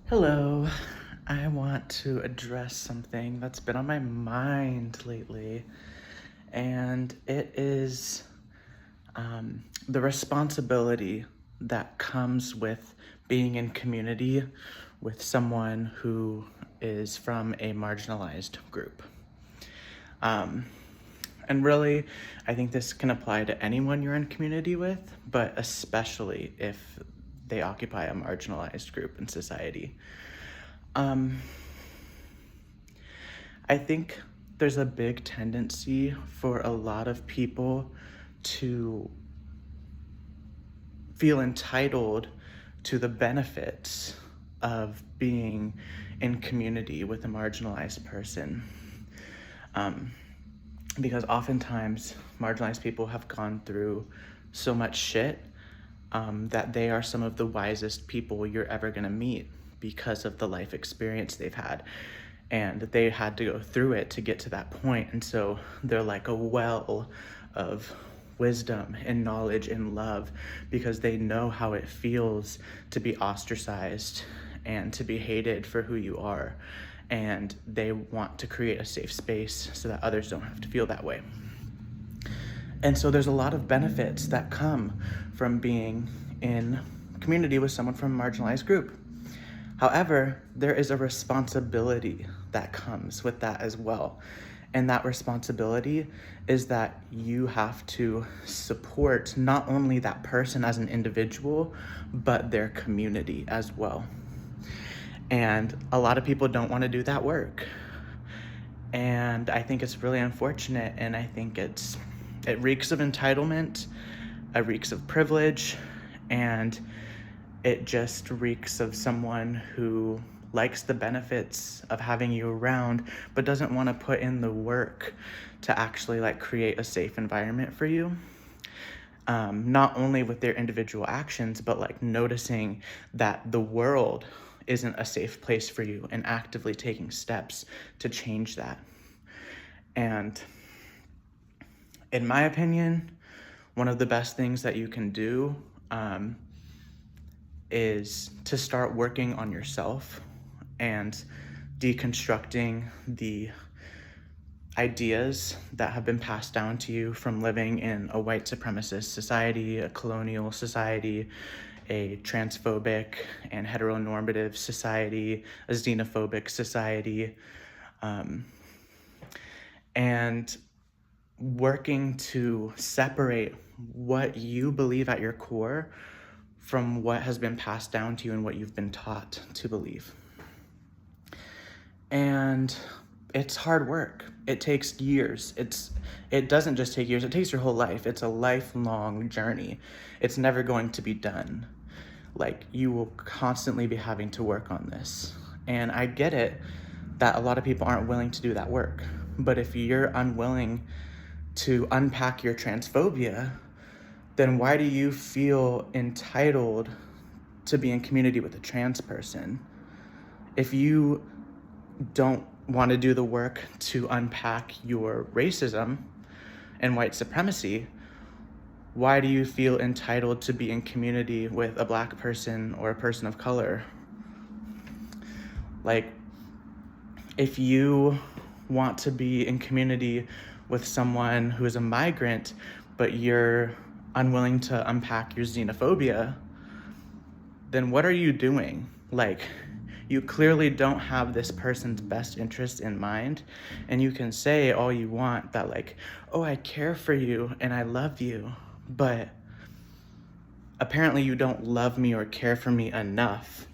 Hello. I want to address something that's been on my mind lately, and it is the responsibility that comes with being in community with someone who is from a marginalized group. Um, and really, I think this can apply to anyone you're in community with, but especially if they occupy a marginalized group in society. Um, I think there's a big tendency for a lot of people to feel entitled to the benefits of being in community with a marginalized person. Um, because oftentimes marginalized people have gone through so much shit that they are some of the wisest people you're ever going to meet because of the life experience they've had. And they had to go through it to get to that point. And so they're like a well of wisdom and knowledge and love because they know how it feels to be ostracized and to be hated for who you are. And they want to create a safe space so that others don't have to feel that way. And so there's a lot of benefits that come from being in community with someone from a marginalized group. However, there is a responsibility that comes with that as well. And that responsibility is that you have to support not only that person as an individual, but their community as well. And a lot of people don't want to do that work. And I think it's really unfortunate, and I think it reeks of entitlement, it reeks of privilege, and it just reeks of someone who likes the benefits of having you around, but doesn't want to put in the work to actually create a safe environment for you. Not only with their individual actions, but noticing that the world isn't a safe place for you and actively taking steps to change that. And in my opinion, one of the best things that you can do is to start working on yourself and deconstructing the ideas that have been passed down to you from living in a white supremacist society, a colonial society, a transphobic and heteronormative society, a xenophobic society, and working to separate what you believe at your core from what has been passed down to you and what you've been taught to believe. And it's hard work. It takes years. It doesn't just take years, it takes your whole life. It's a lifelong journey. It's never going to be done. You will constantly be having to work on this. And I get it that a lot of people aren't willing to do that work. But if you're unwilling to unpack your transphobia, then why do you feel entitled to be in community with a trans person? If you don't want to do the work to unpack your racism and white supremacy, why do you feel entitled to be in community with a Black person or a person of color? If you want to be in community with someone who is a migrant, but you're unwilling to unpack your xenophobia, then what are you doing? You clearly don't have this person's best interest in mind, and you can say all you want that oh, I care for you and I love you, but apparently you don't love me or care for me enough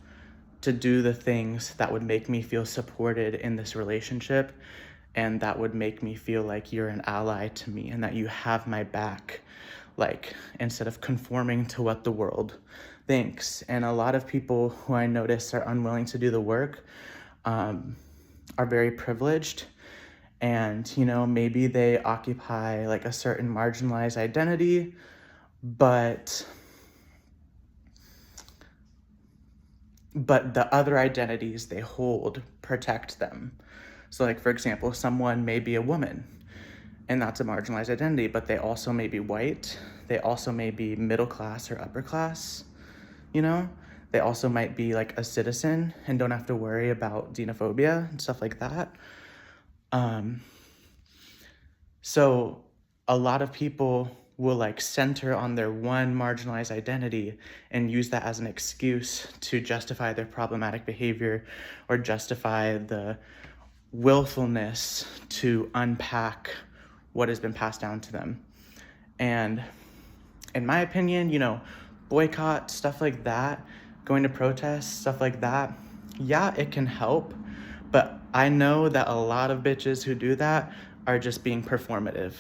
to do the things that would make me feel supported in this relationship, and that would make me feel like you're an ally to me and that you have my back, instead of conforming to what the world thinks. And a lot of people who I notice are unwilling to do the work are very privileged, and maybe they occupy a certain marginalized identity, but the other identities they hold protect them. So for example, someone may be a woman, and that's a marginalized identity, but they also may be white, they also may be middle class or upper class, They also might be like a citizen and don't have to worry about xenophobia and stuff like that. So a lot of people will like center on their one marginalized identity and use that as an excuse to justify their problematic behavior or justify the willfulness to unpack what has been passed down to them. And in my opinion, you know, boycott, stuff like that, going to protests, stuff like that, yeah, it can help. But I know that a lot of bitches who do that are just being performative.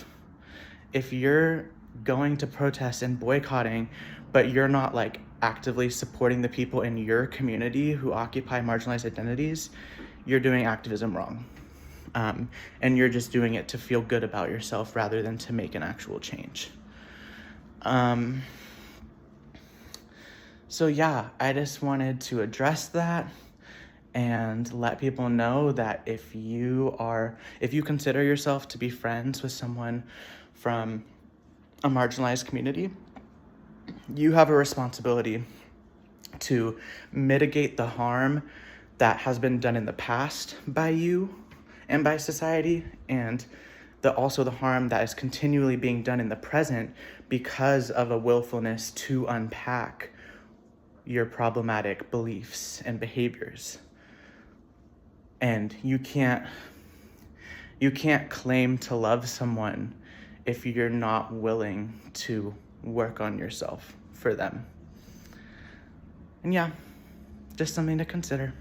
If you're going to protest and boycotting, but you're not like actively supporting the people in your community who occupy marginalized identities, you're doing activism wrong. And you're just doing it to feel good about yourself rather than to make an actual change. So yeah, I just wanted to address that and let people know that if you consider yourself to be friends with someone from a marginalized community, you have a responsibility to mitigate the harm that has been done in the past by you and by society, and also the harm that is continually being done in the present because of a willfulness to unpack your problematic beliefs and behaviors. And you can't claim to love someone if you're not willing to work on yourself for them. And yeah, just something to consider.